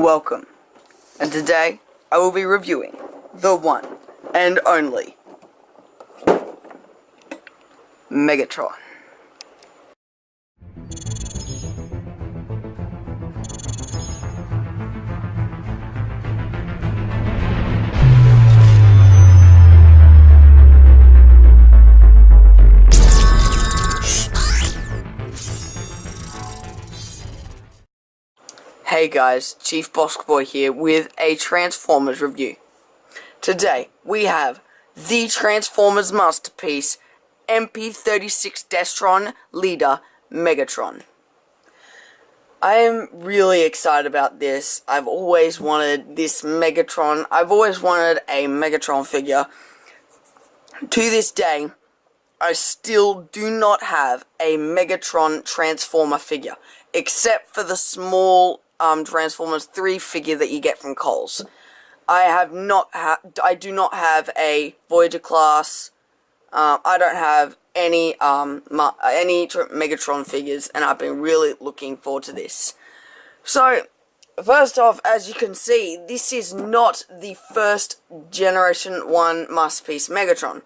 Welcome, and today I will be reviewing the one and only Megatron. Hey guys, Chief Boskboy here with a Transformers review. Today we have the Transformers masterpiece, MP36 Decepticon Leader, Megatron. I am really excited about this. I've always wanted this Megatron. I've always wanted a Megatron figure. To this day, I still do not have a Megatron Transformer figure, except for the small Transformers 3 figure that you get from Kohl's. I do not have a Voyager class. I don't have any Megatron figures, and I've been really looking forward to this. So, first off, as you can see, this is not the first Generation 1 masterpiece Megatron.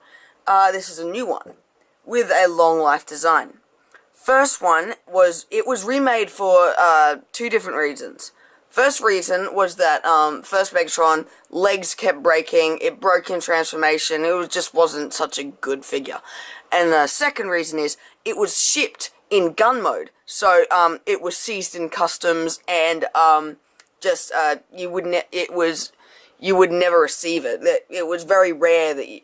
This is a new one with a long life design. First one was, it was remade for two different reasons. First reason was that first Megatron, legs kept breaking, it broke in transformation, it just wasn't such a good figure. And the second reason is, it was shipped in gun mode, so it was seized in customs, and you would never receive it. It was very rare that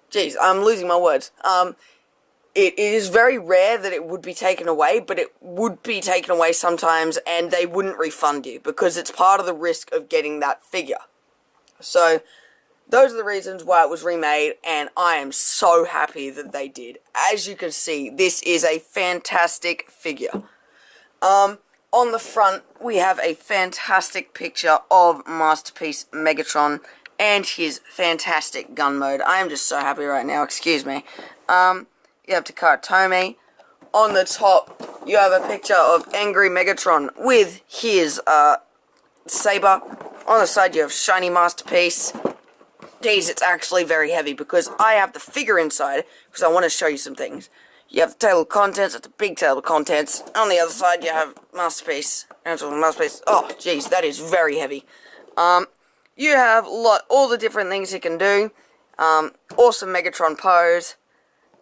jeez, I'm losing my words. It is very rare that it would be taken away, but it would be taken away sometimes, and they wouldn't refund you, because it's part of the risk of getting that figure. So, those are the reasons why it was remade, and I am so happy that they did. As you can see, this is a fantastic figure. On the front, we have a fantastic picture of Masterpiece Megatron and his fantastic gun mode. I am just so happy right now, excuse me. You have Takara Tomy. On the top, you have a picture of Angry Megatron with his saber. On the side, you have Shiny Masterpiece. Geez, it's actually very heavy because I have the figure inside because I want to show you some things. You have the table of contents. It's a big table of contents. On the other side, you have Masterpiece. Masterpiece. Oh, jeez, that is very heavy. You have all the different things he can do. Awesome Megatron pose.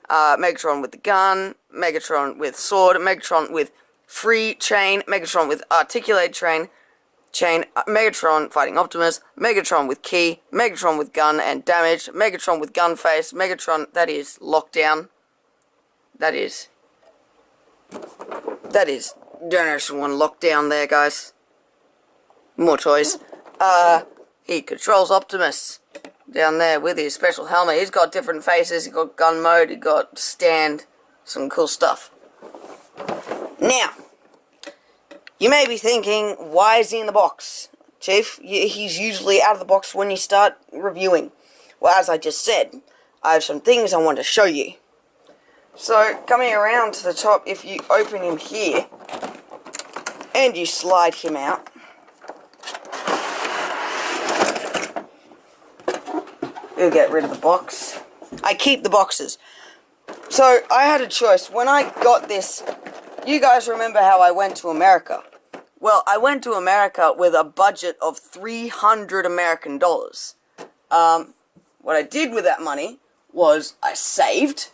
Megatron with the gun, Megatron with sword, Megatron with free chain, Megatron with articulated chain, Megatron fighting Optimus, Megatron with key, Megatron with gun and damage, Megatron with gun face, Megatron, that is lockdown, that is Generation 1 lockdown there, guys. More toys. He controls Optimus down there with his special helmet. He's got different faces, he's got gun mode, he got stand, some cool stuff. Now, you may be thinking, why is he in the box? Chief, he's usually out of the box when you start reviewing. Well, as I just said, I have some things I want to show you. So, coming around to the top, if you open him here, and you slide him out, you'll get rid of the box. I keep the boxes. So, I had a choice. When I got this, you guys remember how I went to America? Well, I went to America with a budget of $300 American dollars. What I did with that money was I saved,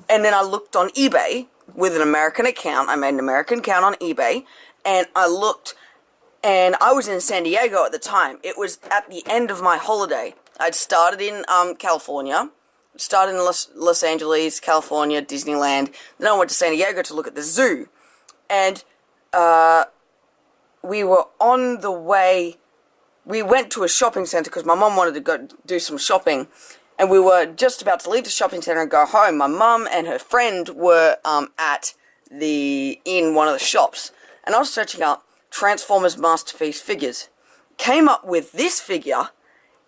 and then I looked on eBay with an American account. I made an American account on eBay, and I looked, and I was in San Diego at the time. It was at the end of my holiday. I'd started in California, started in Los Angeles, California, Disneyland. Then I went to San Diego to look at the zoo. And we were on the way, we went to a shopping center because my mom wanted to go do some shopping. And we were just about to leave the shopping center and go home. My mom and her friend were in one of the shops. And I was searching up Transformers Masterpiece figures. Came up with this figure,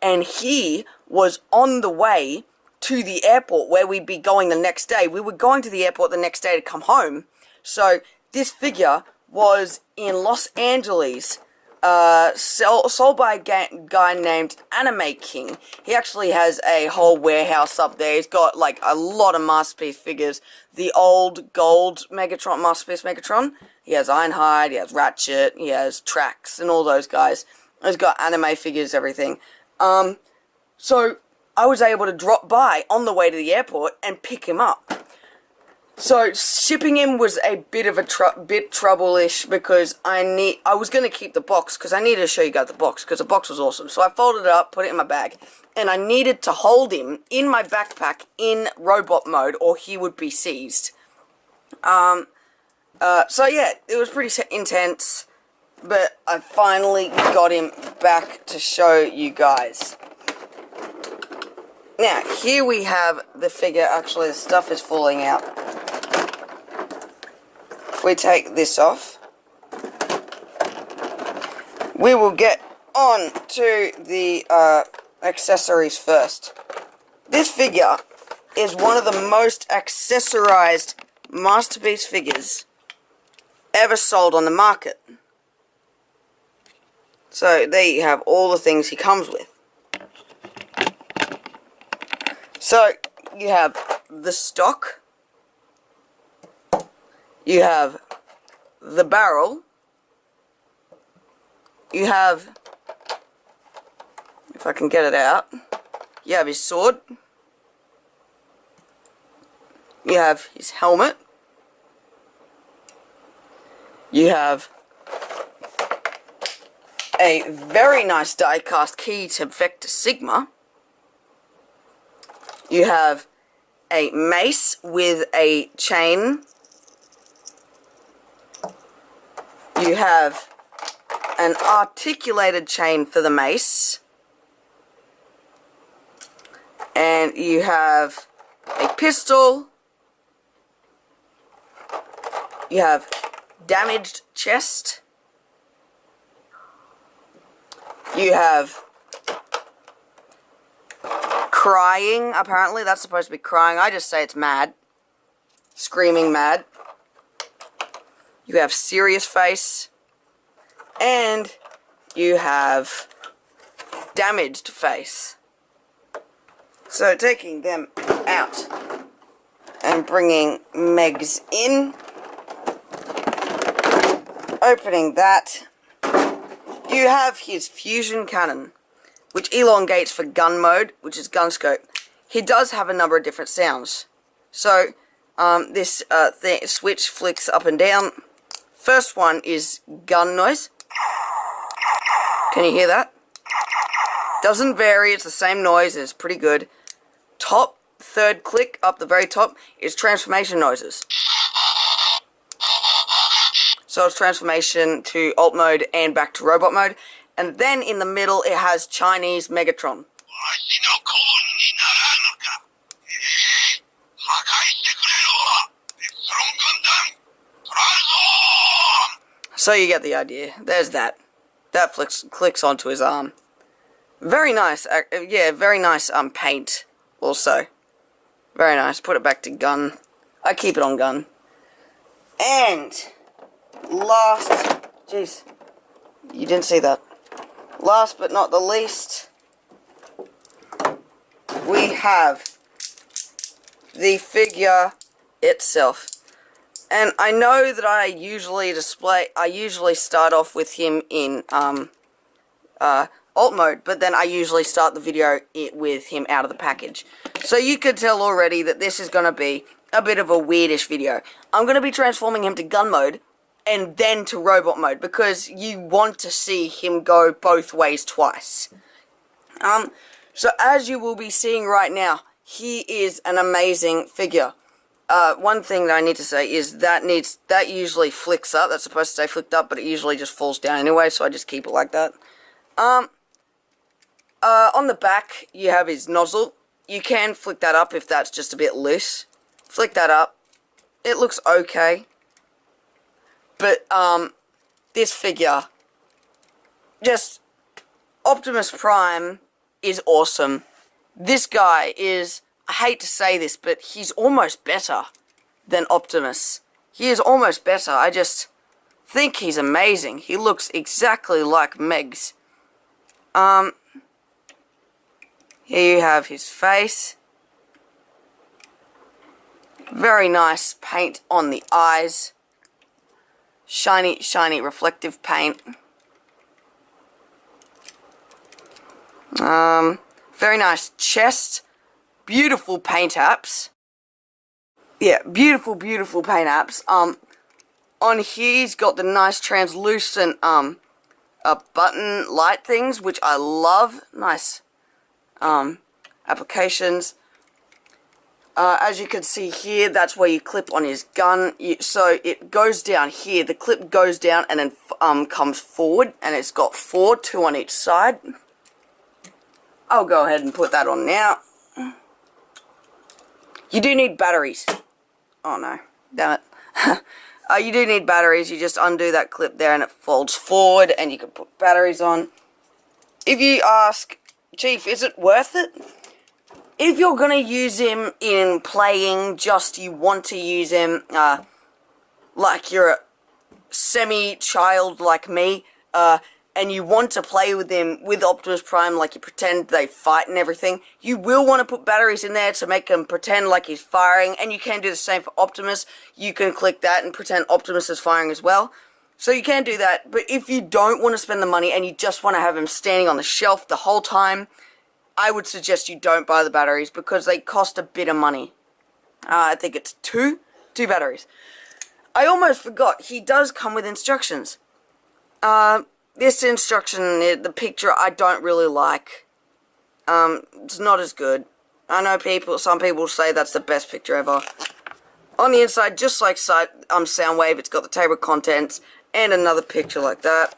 and he was on the way to the airport where we'd be going the next day. We were going to the airport the next day to come home. So this figure was in Los Angeles sold by a guy named Anime King. He actually has a whole warehouse up there. He's got like a lot of Masterpiece figures. The old gold Megatron, Masterpiece Megatron. He has Ironhide, he has Ratchet, he has Trax, and all those guys. He's got anime figures, everything. So I was able to drop by on the way to the airport and pick him up. So shipping him was a bit of a bit trouble-ish because I was going to keep the box because I needed to show you guys the box because the box was awesome. So I folded it up, put it in my bag, and I needed to hold him in my backpack in robot mode or he would be seized. So yeah, it was pretty intense, but I finally got him back to show you guys. Now, here we have the figure. Actually, the stuff is falling out. If we take this off, we will get on to the accessories first. This figure is one of the most accessorized Masterpiece figures ever sold on the market. So there you have all the things he comes with. So you have the stock, you have the barrel, you have, if I can get it out, you have his sword, you have his helmet, you have a very nice die-cast key to Vector Sigma, you have a mace with a chain, you have an articulated chain for the mace, and you have a pistol, you have damaged chest, you have crying, apparently that's supposed to be crying, I just say it's mad, screaming mad, you have serious face, and you have damaged face. So taking them out and bringing Megs in, opening that, you have his fusion cannon, which elongates for gun mode, which is gun scope. He does have a number of different sounds. So this switch flicks up and down. First one is gun noise. Can you hear that? Doesn't vary, it's the same noise, it's pretty good. Top, third click up the very top is transformation noises. So it's transformation to alt mode and back to robot mode. And then in the middle it has Chinese Megatron. So you get the idea. There's that. That clicks onto his arm. Very nice. Yeah, very nice paint also. Very nice. Put it back to gun. I keep it on gun. And last, jeez, you didn't see that. Last but not the least, we have the figure itself. And I know that I usually start off with him in alt mode, but then I usually start the video with him out of the package. So you can tell already that this is going to be a bit of a weirdish video. I'm going to be transforming him to gun mode and then to robot mode because you want to see him go both ways twice. So as you will be seeing right now, he is an amazing figure. One thing that I need to say is that usually flicks up. That's supposed to stay flicked up, but it usually just falls down anyway, so I just keep it like that. On the back, you have his nozzle. You can flick that up if that's just a bit loose. Flick that up. It looks okay. But, this figure, just, Optimus Prime is awesome. This guy is, I hate to say this, but he's almost better than Optimus. He is almost better. I just think he's amazing. He looks exactly like Megs. Here you have his face. Very nice paint on the eyes. Shiny, shiny reflective paint. Very nice chest. Beautiful paint apps. Yeah, beautiful, beautiful paint apps. On here he's got the nice translucent, button light things, which I love. Nice, applications. As you can see here, that's where you clip on his gun. So it goes down here. The clip goes down and then comes forward, and it's got 4, 2 on each side. I'll go ahead and put that on now. You do need batteries. Oh no, damn it. You do need batteries. You just undo that clip there and it folds forward and you can put batteries on. If you ask, Chief, is it worth it? If you're going to use him in playing, just you want to use him, like you're a semi-child like me, and you want to play with him with Optimus Prime, like you pretend they fight and everything, you will want to put batteries in there to make him pretend like he's firing, and you can do the same for Optimus. You can click that and pretend Optimus is firing as well. So you can do that, but if you don't want to spend the money and you just want to have him standing on the shelf the whole time, I would suggest you don't buy the batteries because they cost a bit of money. I think it's two batteries. I almost forgot, he does come with instructions. This instruction, the picture, I don't really like. It's not as good. I know some people say that's the best picture ever. On the inside, just like Soundwave, it's got the table of contents and another picture like that.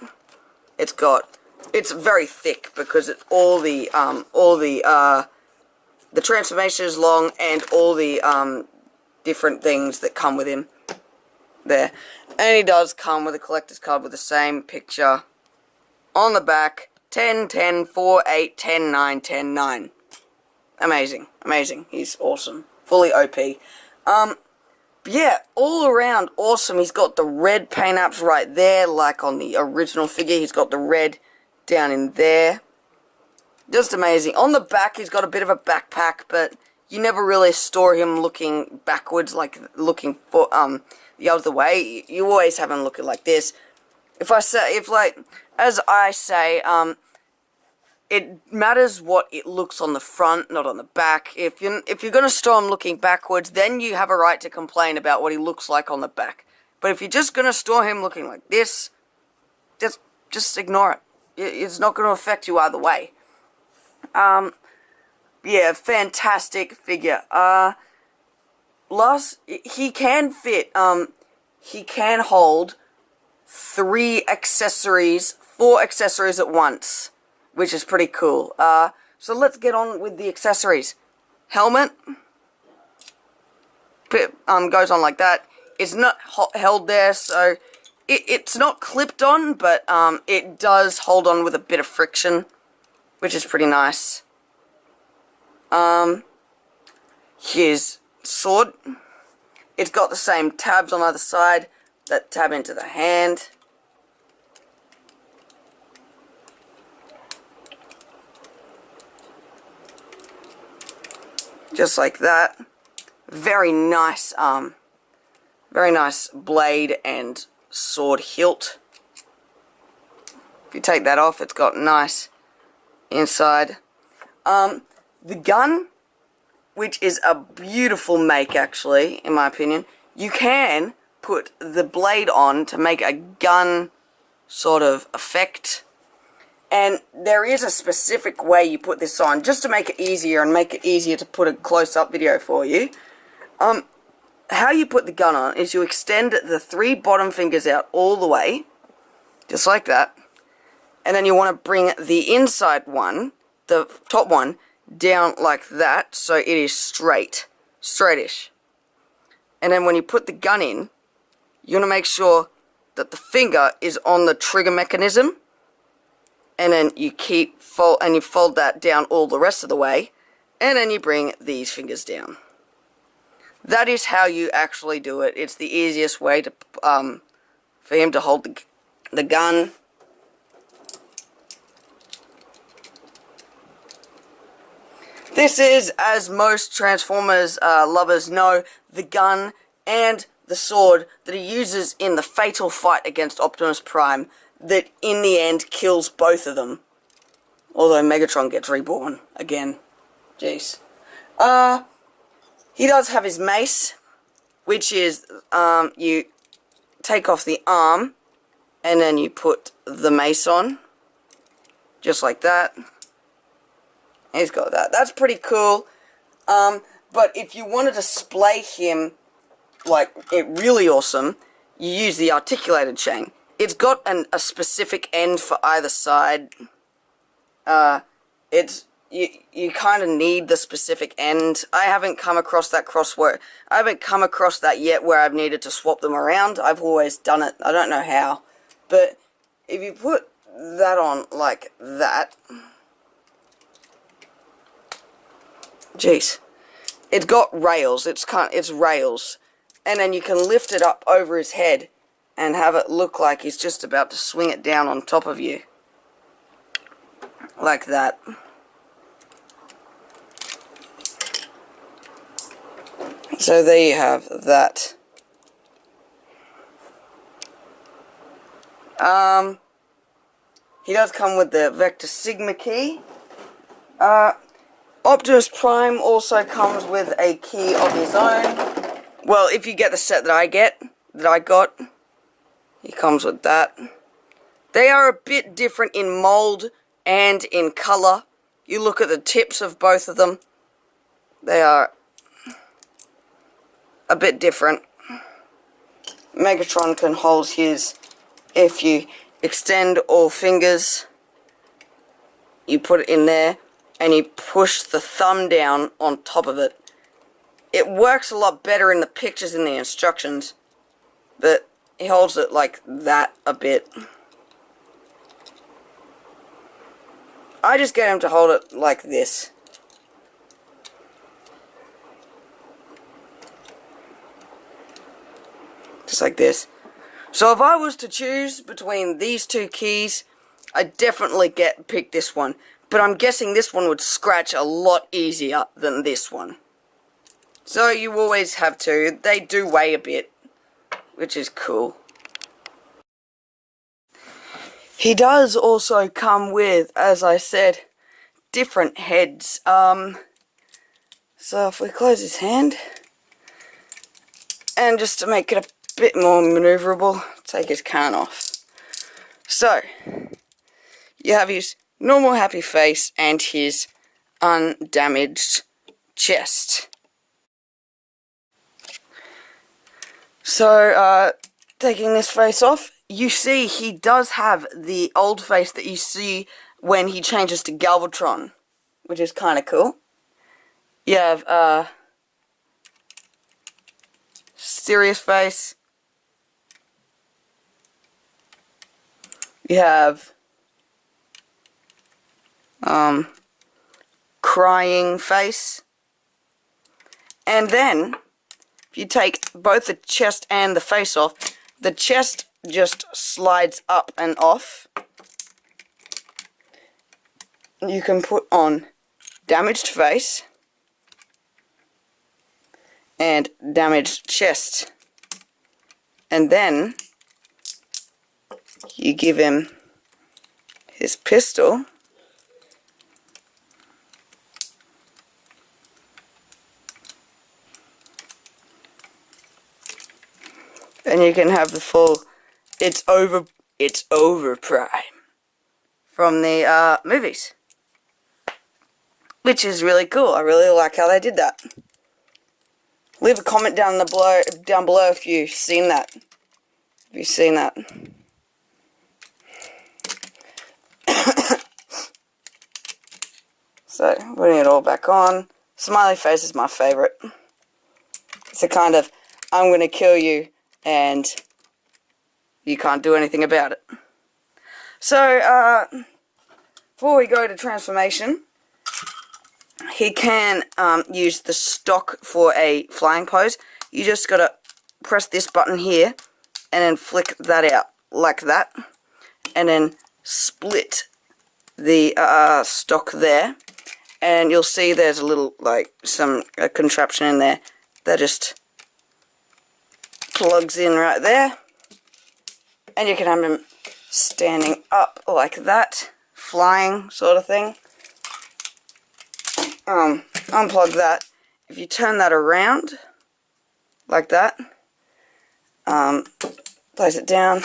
It's very thick because the transformation is long and all the different things that come with him there. And he does come with a collector's card with the same picture on the back. 10, 10, 4, 8, 10, 9, 10, 9. Amazing. Amazing. He's awesome. Fully OP. Yeah, all around awesome. He's got the red paint apps right there, like on the original figure. He's got the red down in there. Just amazing. On the back, he's got a bit of a backpack, but you never really store him looking backwards, like looking for the other way. You always have him looking like this. As I say, it matters what it looks on the front, not on the back. If you're gonna store him looking backwards, then you have a right to complain about what he looks like on the back. But if you're just gonna store him looking like this, just ignore it. It's not going to affect you either way. Yeah, fantastic figure. He can fit, he can hold 4 accessories at once, which is pretty cool. So let's get on with the accessories. Helmet, goes on like that. It's not held there, so it's not clipped on, but it does hold on with a bit of friction, which is pretty nice. Here's sword. It's got the same tabs on either side that tab into the hand. Just like that. Very nice blade and sword hilt. If you take that off, it's got nice inside. The gun, which is a beautiful make actually, in my opinion, you can put the blade on to make a gun sort of effect. And there is a specific way you put this on, just to make it easier and make it easier to put a close-up video for you. How you put the gun on is you extend the 3 bottom fingers out all the way, just like that. And then you want to bring the inside one, the top one, down like that, so it is straightish. And then when you put the gun in, you want to make sure that the finger is on the trigger mechanism, and then you fold that down all the rest of the way, and then you bring these fingers down. That is how you actually do it. It's the easiest way to for him to hold the gun. This is, as most Transformers lovers know, the gun and the sword that he uses in the fatal fight against Optimus Prime that in the end kills both of them. Although Megatron gets reborn again. Jeez. He does have his mace, which is, you take off the arm and then you put the mace on. Just like that. He's got that. That's pretty cool. But if you want to display him like it really awesome, you use the articulated chain. It's got a specific end for either side. You kind of need the specific end. I haven't come across that I haven't come across that yet where I've needed to swap them around. I've always done it. I don't know how. But if you put that on like that, jeez, it's got rails. It's rails, and then you can lift it up over his head and have it look like he's just about to swing it down on top of you, like that. So there you have that. He does come with the Vector Sigma key. Optimus Prime also comes with a key of his own. Well, if you get the set that I got, he comes with that. They are a bit different in mold and in color. You look at the tips of both of them. They are a bit different. Megatron can hold his, if you extend all fingers, you put it in there, and you push the thumb down on top of it. It works a lot better in the pictures in the instructions, but he holds it like that a bit. I just get him to hold it like this. Just like this. So if I was to choose between these two keys, I'd definitely pick this one. But I'm guessing this one would scratch a lot easier than this one. So you always have to. They do weigh a bit, which is cool. He does also come with, as I said, different heads. So if we close his hand, and just to make it a bit more maneuverable, take his can off. So you have his normal happy face and his undamaged chest. So taking this face off, you see he does have the old face that you see when he changes to Galvatron, which is kind of cool. You have serious face. You have crying face. And then if you take both the chest and the face off, the chest just slides up and off. You can put on damaged face and damaged chest. And then you give him his pistol. And you can have the full It's over Prime from the movies. Which is really cool. I really like how they did that. Leave a comment down below if you've seen that. Have you seen that? So, putting it all back on. Smiley face is my favorite. It's a kind of, I'm going to kill you, and you can't do anything about it. So, before we go to transformation, he can use the stock for a flying pose. You just got to press this button here, and then flick that out like that, and then split the stock there, and you'll see there's a little, like, some contraption in there that just plugs in right there, and you can have him standing up like that, flying sort of thing. Unplug that. If you turn that around like that, place it down,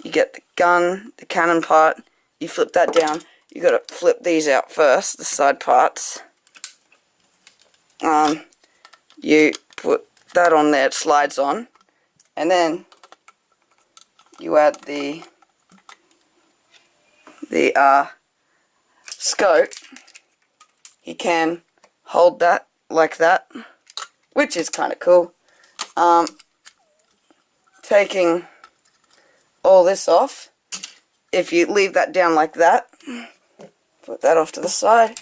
you get the gun, the cannon part, you flip that down. You got to flip these out first, the side parts. You put that on there, it slides on, and then you add the scope. You can hold that like that, which is kind of cool. Taking all this off, if you leave that down like that, put that off to the side,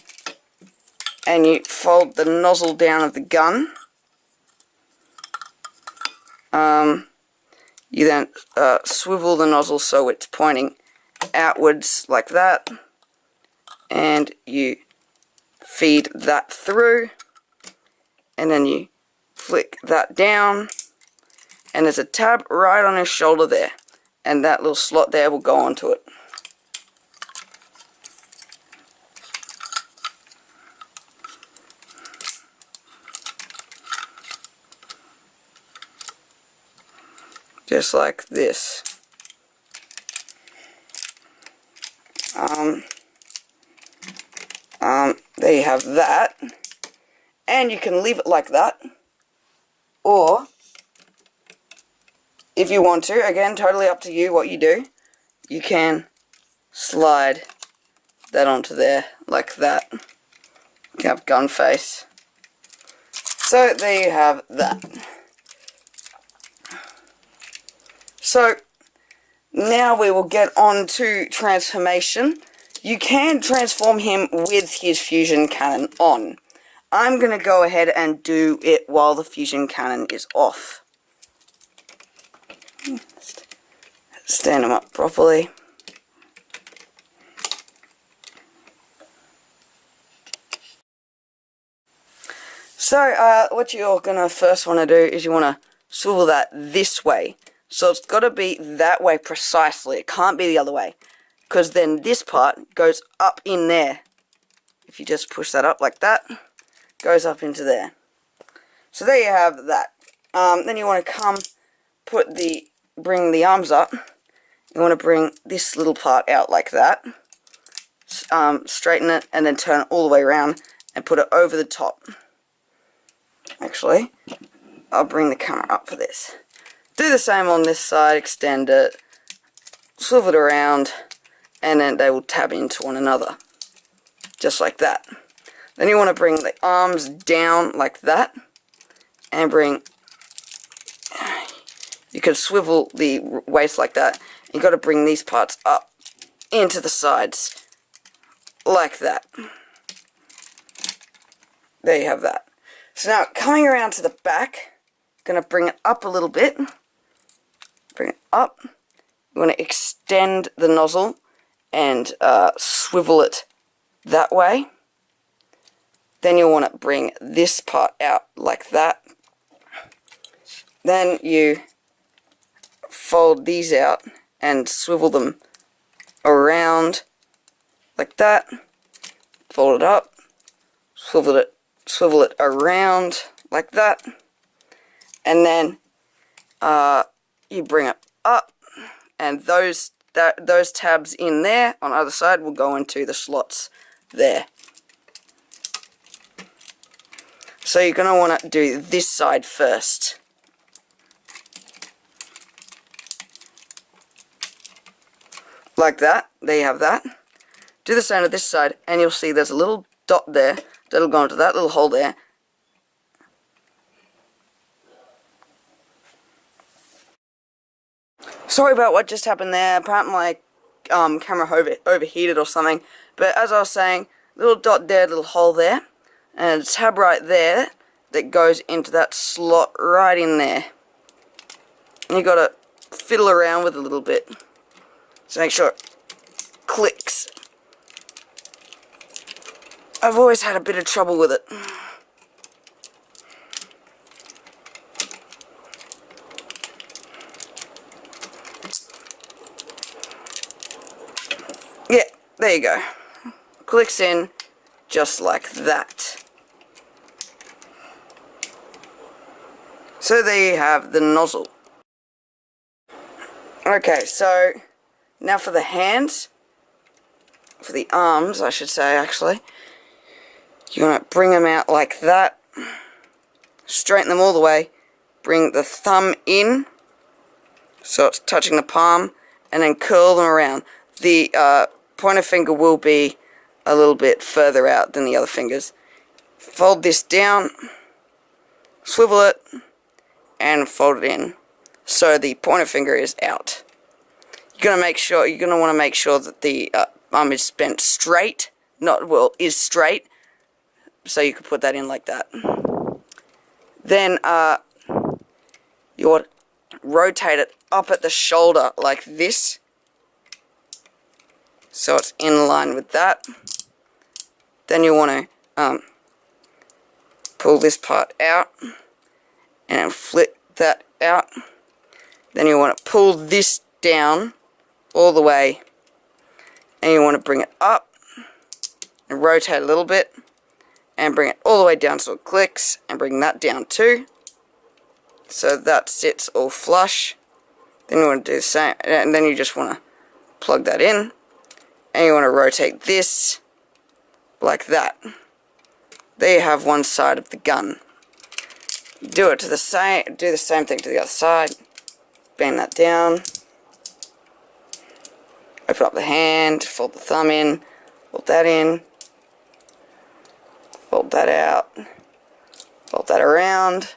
and you fold the nozzle down of the gun. You then swivel the nozzle so it's pointing outwards like that, and you feed that through, and then you flick that down, and there's a tab right on his shoulder there, and that little slot there will go onto it. Just like this. There you have that, and you can leave it like that, or if you want to, again, totally up to you what you do, you can slide that onto there like that. You have gun face. So there you have that. So now we will get on to transformation. You can transform him with his fusion cannon on. I'm going to go ahead and do it while the fusion cannon is off. Stand him up properly. So what you're going to first want to do is you want to swivel that this way. So it's got to be that way precisely. It can't be the other way, because then this part goes up in there. If you just push that up like that, goes up into there. So there you have that. Then you want to bring the arms up. You want to bring this little part out like that. Straighten it and then turn it all the way around and put it over the top. Actually, I'll bring the camera up for this. Do the same on this side, extend it, swivel it around, and then they will tab into one another. Just like that. Then you want to bring the arms down like that, and you can swivel the waist like that. You got to bring these parts up into the sides, like that. There you have that. So now, coming around to the back, going to bring it up a little bit. Bring it up. You want to extend the nozzle and swivel it that way. Then you'll want to bring this part out like that. Then you fold these out and swivel them around like that. Fold it up, swivel it around like that, and then you bring it up, and those tabs in there on either side will go into the slots there. So you're going to want to do this side first. Like that. There you have that. Do the same to this side, and you'll see there's a little dot there that'll go into that little hole there. Sorry about what just happened there. Apparently my camera overheated or something. But as I was saying, little dot there, little hole there, and a tab right there that goes into that slot right in there. And you gotta fiddle around with a little bit. So make sure it clicks. I've always had a bit of trouble with it. Yeah, there you go. Clicks in just like that. So there you have the nozzle. Okay, so now for the hands, for the arms I should say actually, you want to bring them out like that, straighten them all the way, bring the thumb in so it's touching the palm, and then curl them around. The pointer finger will be a little bit further out than the other fingers. Fold this down, swivel it, and fold it in so the pointer finger is out. You're gonna want to make sure that the arm is bent straight, is straight, so you can put that in like that. Then you want to rotate it up at the shoulder like this, so it's in line with that. Then you want to pull this part out and flip that out. Then you want to pull this down all the way, and you want to bring it up and rotate a little bit and bring it all the way down so it clicks, and bring that down too so that sits all flush. Then you want to do the same, and then you just want to plug that in, and you want to rotate this like that. There you have one side of the gun. Do the same thing to the other side. Bend that down. Open up the hand, fold the thumb in, fold that in, fold that out, fold that around.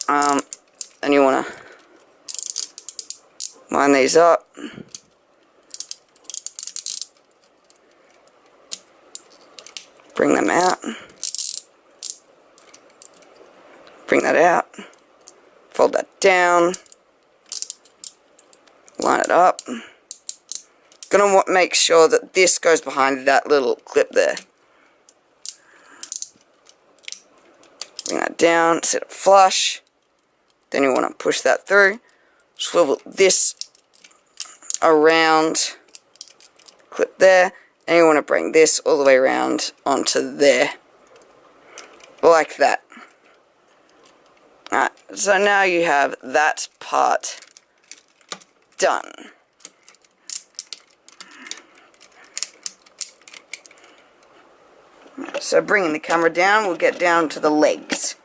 And you want to line these up. Bring them out. Bring that out. Fold that down. Line it up. Gonna make sure that this goes behind that little clip there. Bring that down, set it flush. Then you want to push that through. Swivel this around. Clip there. And you want to bring this all the way around onto there. Like that. Alright, so now you have that part done. So bringing the camera down, we'll get down to the legs.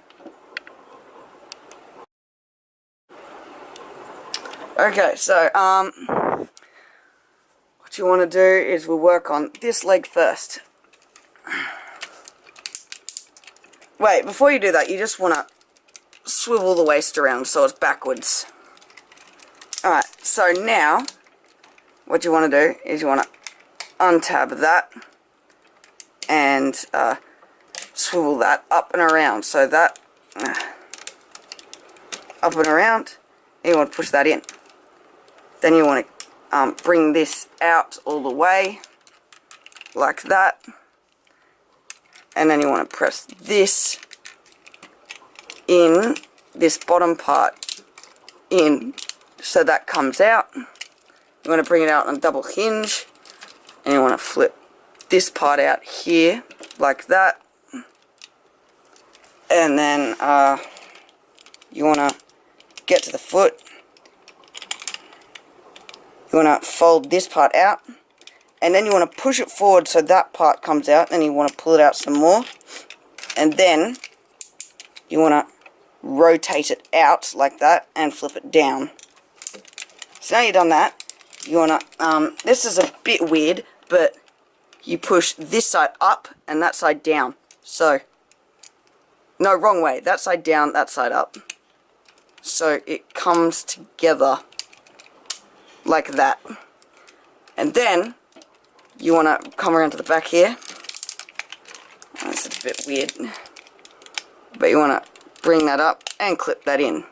Okay, so what you want to do is we'll work on this leg first. Wait, before you do that, you just want to swivel the waist around so it's backwards. Alright, so now what you want to do is you want to untab that and swivel that up and around, so that up and around, and you want to push that in. Then you want to bring this out all the way like that, and then you want to press this in, this bottom part in, so that comes out. You want to bring it out on a double hinge, and you want to flip this part out here like that, and then you want to get to the foot. You want to fold this part out, and then you want to push it forward so that part comes out, and you want to pull it out some more, and then you want to rotate it out like that and flip it down. So now you've done that, you want to, this is a bit weird, but you push this side up and that side down. So, no, wrong way, that side down, that side up. So it comes together like that. And then you want to come around to the back here. That's a bit weird, but you want to bring that up and clip that in.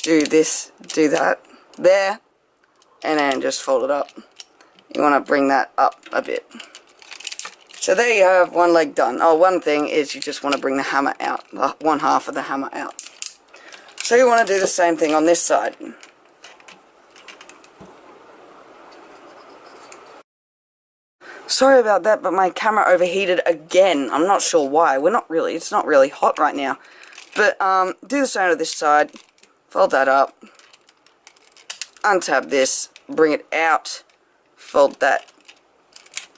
do that there, and then just fold it up. You want to bring that up a bit. So there you have one leg done. Oh, one thing is you just want to bring the hammer out, one half of the hammer out. So you want to do the same thing on this side. Sorry about that, but my camera overheated again. I'm not sure why. It's not really hot right now. But do the same to this side. Fold that up. Untab this. Bring it out. Fold that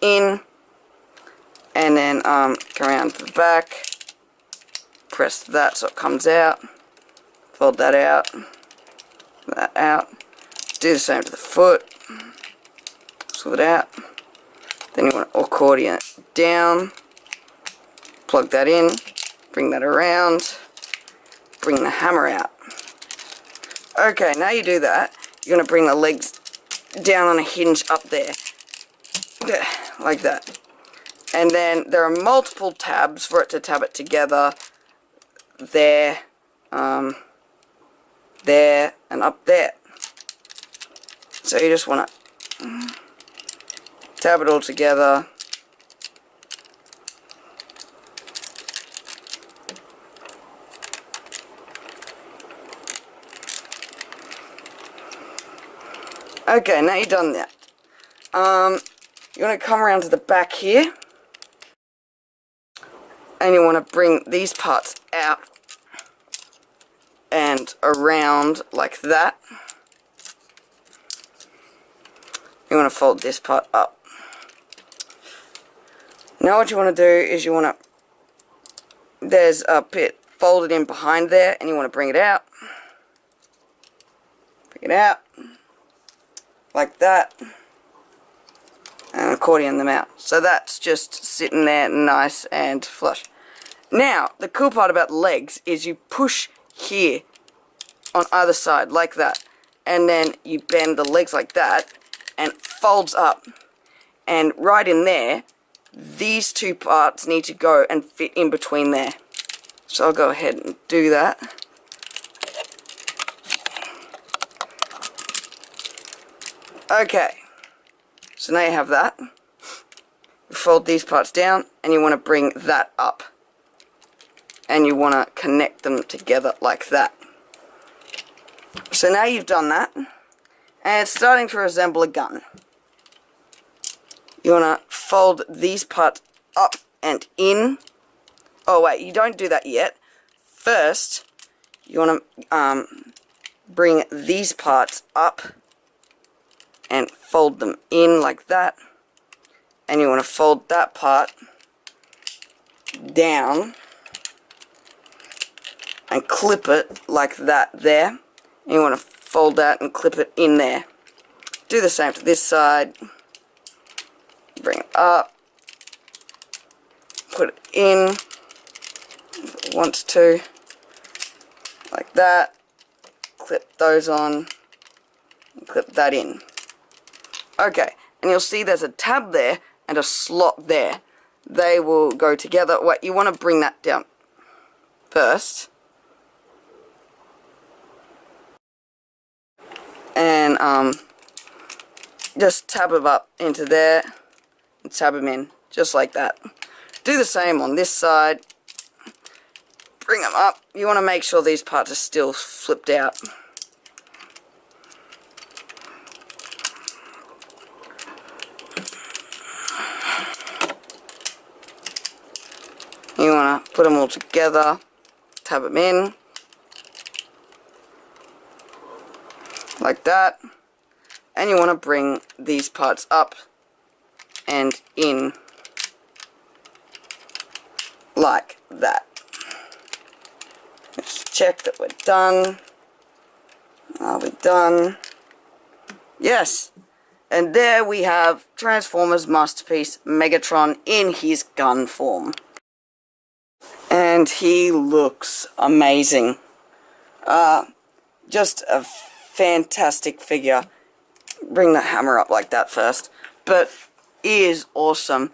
in. And then come around to the back. Press that so it comes out. Fold that out. That out. Do the same to the foot. Swap it out. Then you want to accordion it down. Plug that in. Bring that around. Bring the hammer out. Okay, now you do that, you're going to bring the legs down on a hinge up there. Like that. And then there are multiple tabs for it to tab it together. There, there, and up there. So you just want to tab it all together. Okay, now you've done that. You want to come around to the back here. And you want to bring these parts out and around like that. You want to fold this part up. Now what you want to do is you want to, there's a bit folded in behind there, and you want to bring it out. Bring it out. Like that. And accordion them out. So that's just sitting there nice and flush. Now, the cool part about the legs is you push here on either side like that. And then you bend the legs like that and it folds up. And right in there, these two parts need to go and fit in between there. So I'll go ahead and do that. Okay. So now you have that. You fold these parts down and you want to bring that up. And you want to connect them together like that. So now you've done that. And it's starting to resemble a gun. You want to fold these parts up and in. Oh wait, you don't do that yet. First, you want to bring these parts up and fold them in like that. And you want to fold that part down and clip it like that there. And you want to fold that and clip it in there. Do the same to this side. Bring it up. Put it in. If it wants to. Like that. Clip those on. And clip that in. Okay, and you'll see there's a tab there and a slot there. They will go together. Wait, you want to bring that down first. And just tab them up into there and tab them in, just like that. Do the same on this side. Bring them up. You want to make sure these parts are still flipped out. You want to put them all together, tab them in, like that, and you want to bring these parts up and in, like that. Let's check that we're done. Are we done? Yes! And there we have Transformers masterpiece Megatron in his gun form. And he looks amazing. Just a fantastic figure. Bring the hammer up like that first. But he is awesome.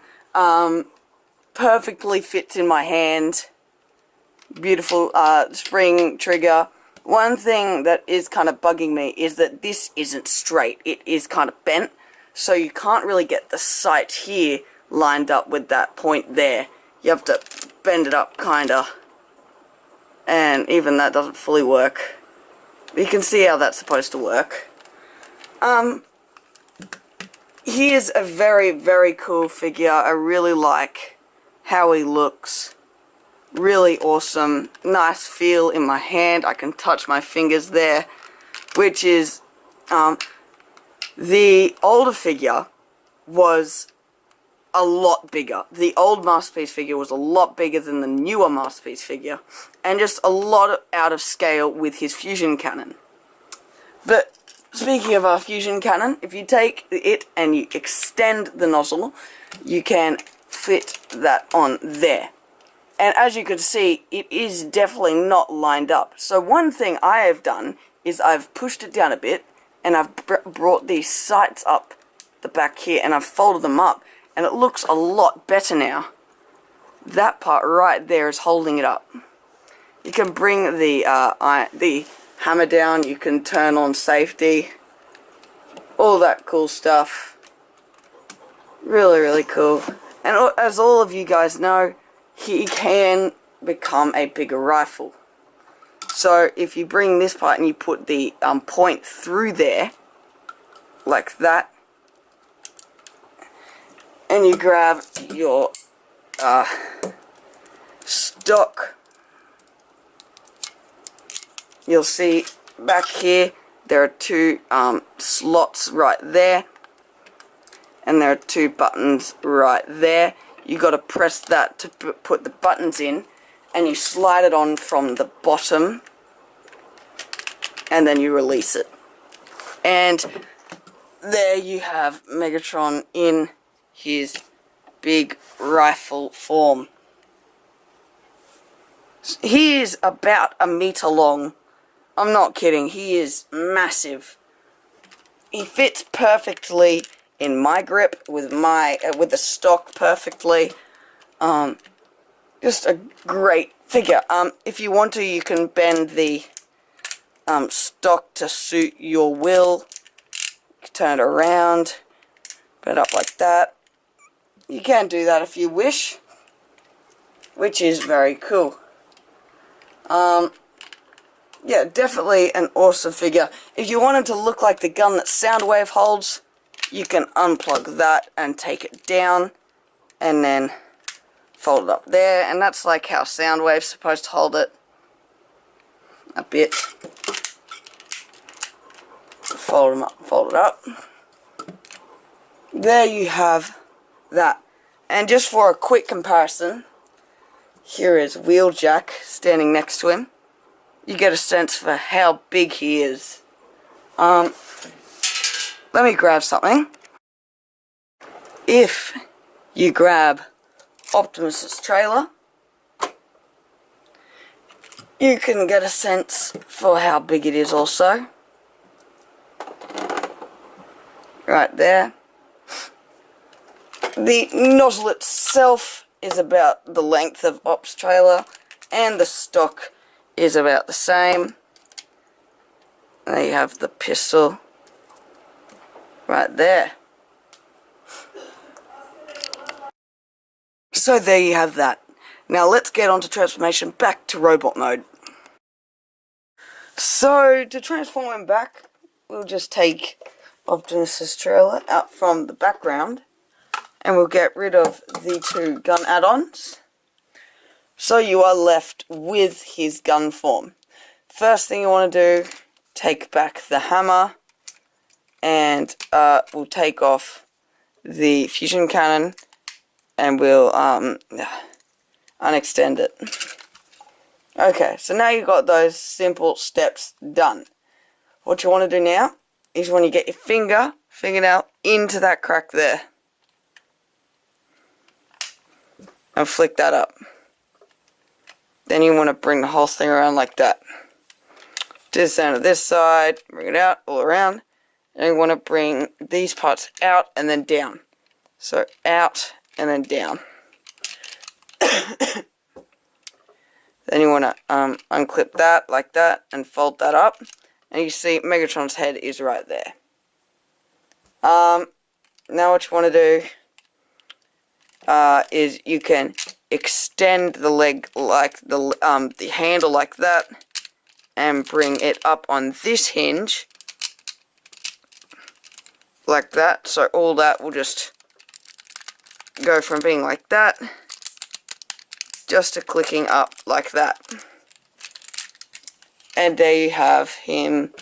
Perfectly fits in my hand. Beautiful spring trigger. One thing that is kind of bugging me is that this isn't straight. It is kind of bent, so you can't really get the sight here lined up with that point there. You have to bend it up, kinda. And even that doesn't fully work. But you can see how that's supposed to work. Here's a very, very cool figure. I really like how he looks. Really awesome. Nice feel in my hand. I can touch my fingers there. Which is, the older figure was a lot bigger. The old Masterpiece figure was a lot bigger than the newer Masterpiece figure. And just a lot out of scale with his fusion cannon. But speaking of our fusion cannon, if you take it and you extend the nozzle, you can fit that on there. And as you can see, it is definitely not lined up. So one thing I have done is I've pushed it down a bit, and I've brought these sights up the back here, and I've folded them up, and it looks a lot better now. That part right there is holding it up. You can bring the hammer down, you can turn on safety, all that cool stuff. Really, really cool. And as all of you guys know, he can become a bigger rifle. So if you bring this part and you put the point through there, like that, and you grab your stock, you'll see back here there are two slots right there, and there are two buttons right there. You got to press that to put the buttons in, and you slide it on from the bottom, and then you release it. And there you have Megatron in his big rifle form. He is about 1 meter long. I'm not kidding, he is massive. He fits perfectly in my grip with the stock perfectly. Just a great figure. If you want to, you can bend the stock to suit your will. Turn it around, put it up like that. You can do that if you wish, which is very cool. Yeah, definitely an awesome figure. If you want it to look like the gun that Soundwave holds, you can unplug that and take it down, and then fold it up there, and that's like how Soundwave's supposed to hold it. A bit. Fold them up, fold it up. There you have that. And just for a quick comparison, here is Wheeljack standing next to him. You get a sense for how big he is. Let me grab something. If you grab Optimus's trailer, you can get a sense for how big it is also. Right there. The nozzle itself is about the length of Op's trailer, and the stock is about the same. There you have the pistol right there. So there you have that. Now let's get on to transformation back to robot mode. So to transform him back, we'll just take Optimus's trailer out from the background, and we'll get rid of the two gun add-ons. So you are left with his gun form. First thing you want to do, take back the hammer, and we'll take off the fusion cannon, and we'll unextend it. Okay, so now you've got those simple steps done. What you want to do now is when you get your fingernail into that crack there, and flick that up. Then you want to bring the whole thing around like that. To the center of this side, bring it out all around, and you want to bring these parts out and then down. So out and then down. Then you want to unclip that like that and fold that up. And you see Megatron's head is right there. Now what you want to do is you can extend the leg like the handle like that and bring it up on this hinge like that. So all that will just go from being like that just to clicking up like that. And there you have him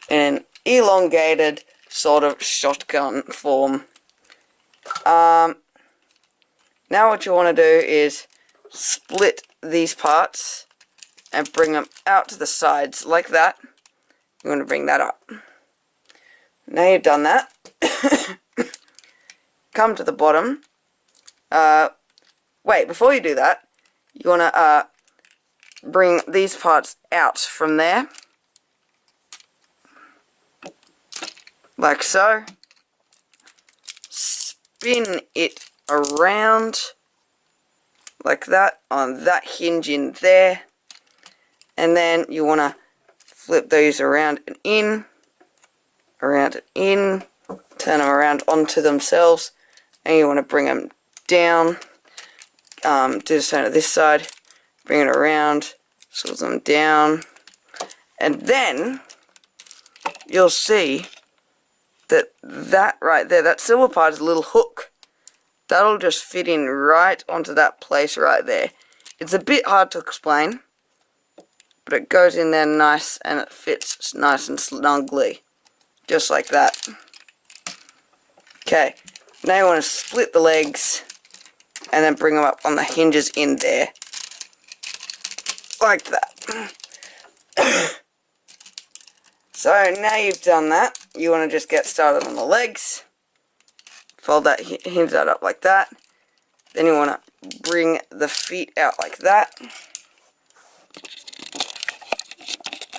in an elongated sort of shotgun form. Now what you want to do is split these parts and bring them out to the sides like that. You want to bring that up. Now you've done that, come to the bottom. Wait, before you do that, you want to bring these parts out from there, like so. Spin it around like that on that hinge in there, and then you want to flip those around and in, around and in, turn them around onto themselves, and you want to bring them down. Do the same to this side, bring it around, swirl them down, and then you'll see that right there, that silver part is a little hook. That'll just fit in right onto that place right there. It's a bit hard to explain, but it goes in there nice and it fits nice and snugly, just like that. Okay, now you want to split the legs and then bring them up on the hinges in there, like that. So now you've done that, you want to just get started on the legs. Fold that, hinge that up like that. Then you want to bring the feet out like that.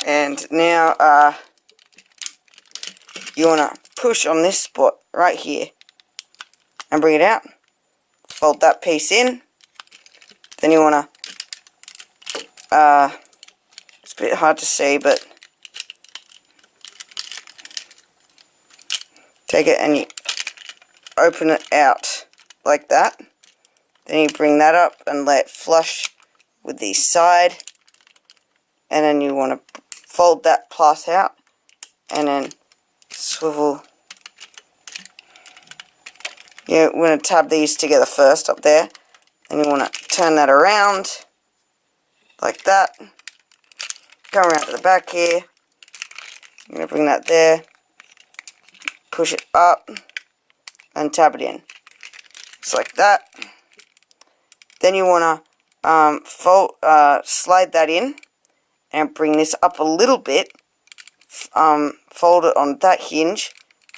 And now you want to push on this spot right here and bring it out. Fold that piece in. Then you want to, it's a bit hard to see, but take it and you open it out like that. Then you bring that up and lay it flush with the side, and then you want to fold that part out and then swivel. You want to tab these together first up there, and you want to turn that around like that. Come around to the back here. I'm going to bring that there, push it up and tab it in, just like that. Then you want to slide that in and bring this up a little bit, fold it on that hinge,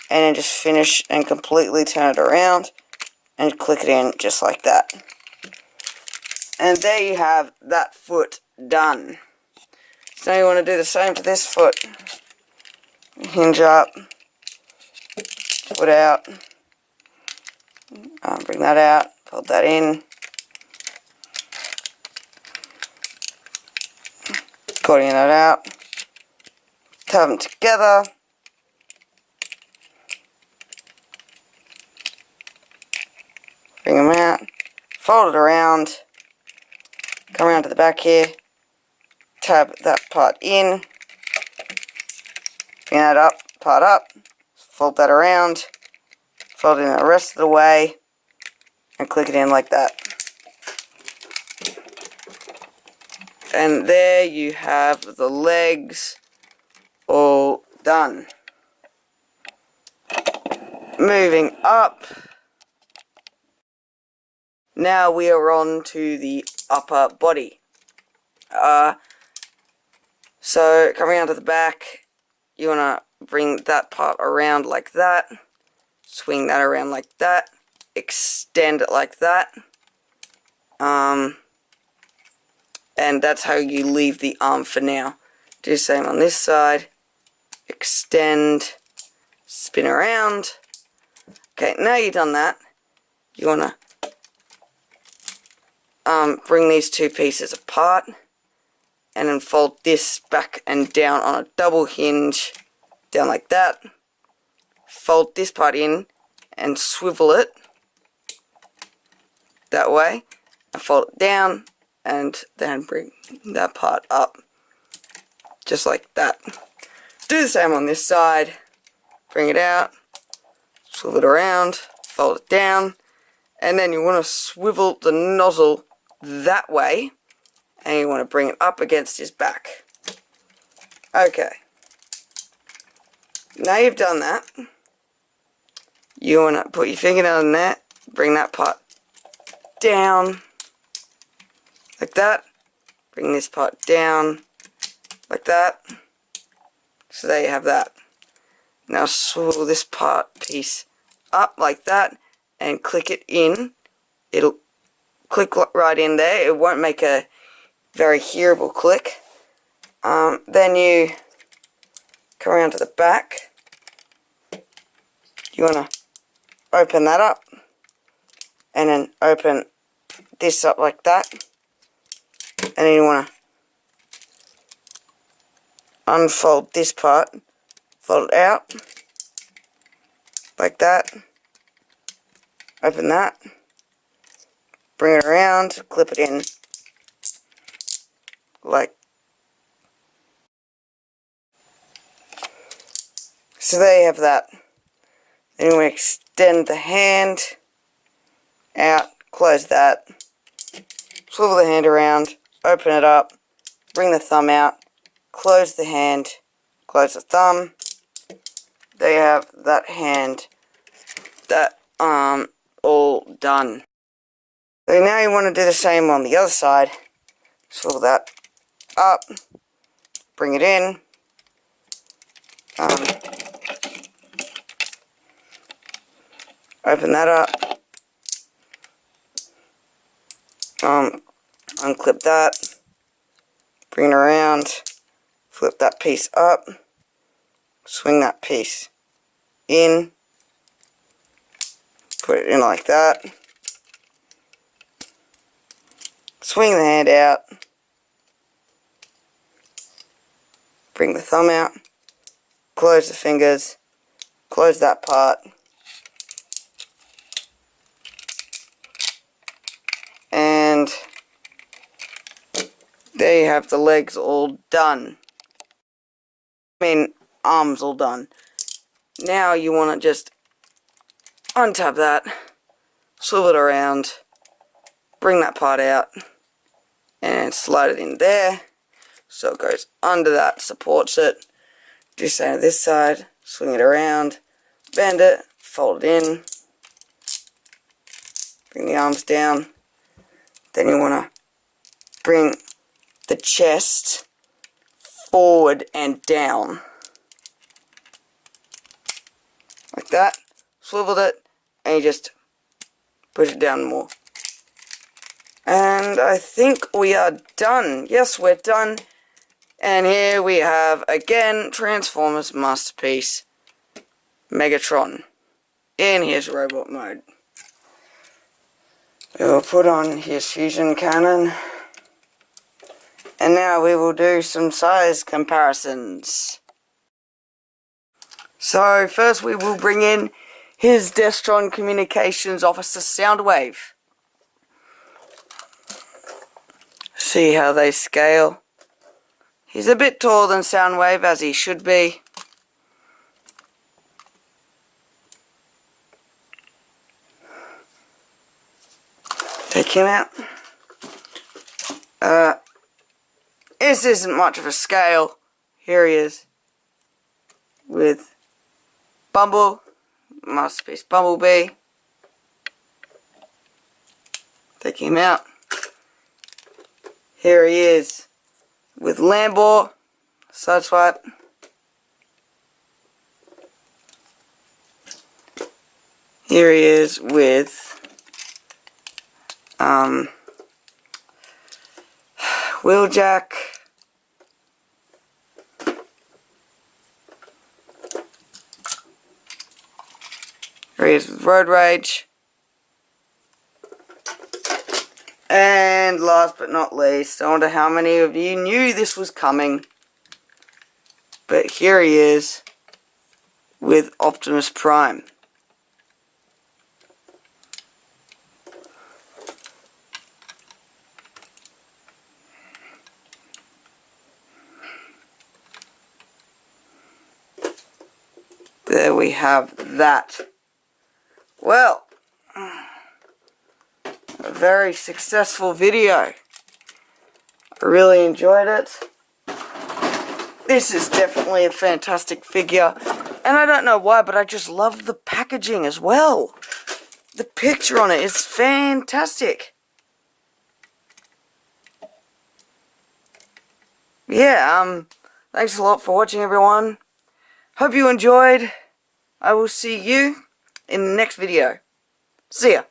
and then just finish and completely turn it around and click it in just like that. And there you have that foot done. So now you want to do the same to this foot. Hinge up, foot out, bring that out, fold that in, accordion that out, tab them together, bring them out, fold it around, come around to the back here, tab that part in, bring that up, part up, fold that around, fold it in the rest of the way, and click it in like that. And there you have the legs all done. Moving up, now we are on to the upper body. So coming out to the back, you want to bring that part around like that, swing that around like that, extend it like that, and that's how you leave the arm for now. Do the same on this side, extend, spin around. Okay, now you've done that, you want to bring these two pieces apart, and then fold this back and down on a double hinge, down like that. Fold this part in and swivel it that way, and fold it down, and then bring that part up, just like that. Do the same on this side. Bring it out, swivel it around, fold it down, and then you want to swivel the nozzle that way, and you want to bring it up against his back. Okay. Now you've done that, you want to put your fingernail in there, bring that part down, like that. Bring this part down, like that. So there you have that. Now swivel this piece up like that, and click it in. It'll click right in there. It won't make a very hearable click. Then you come around to the back. You want to open that up, and then open this up like that, and then you want to unfold this part, fold it out like that, open that, bring it around, clip it in like so. There you have that. Then you want to extend the hand out, close that, swivel the hand around, open it up, bring the thumb out, close the hand, close the thumb. There you have that hand, that arm, all done. So now you want to do the same on the other side. Swivel that up, bring it in, open that up, unclip that, bring it around, flip that piece up, swing that piece in, put it in like that, swing the hand out, bring the thumb out, close the fingers, close that part, and there you have the legs all done. Arms all done. Now you want to just untap that, swivel it around, bring that part out, and slide it in there so it goes under that, supports it. Do the same to this side, swing it around, bend it, fold it in, bring the arms down. Then you want to bring the chest forward and down like that, swiveled it, and you just push it down more. And I think we are done. Yes, we're done. And here we have, again, Transformers Masterpiece Megatron in his robot mode. We will put on his fusion cannon. And now we will do some size comparisons. So first we will bring in his Decepticon Communications Officer Soundwave. See how they scale. He's a bit taller than Soundwave, as he should be. Take him out. This isn't much of a scale. Here he is with Masterpiece Bumblebee. Take him out. Here he is with Lambor, Sideswipe. Here he is with Wheeljack. Here he is with Road Rage. And last but not least, I wonder how many of you knew this was coming. But here he is with Optimus Prime. There we have that. Well, a very successful video. I really enjoyed it. This is definitely a fantastic figure. And I don't know why, but I just love the packaging as well. The picture on it is fantastic. Yeah, thanks a lot for watching, everyone. Hope you enjoyed. I will see you in the next video. See ya.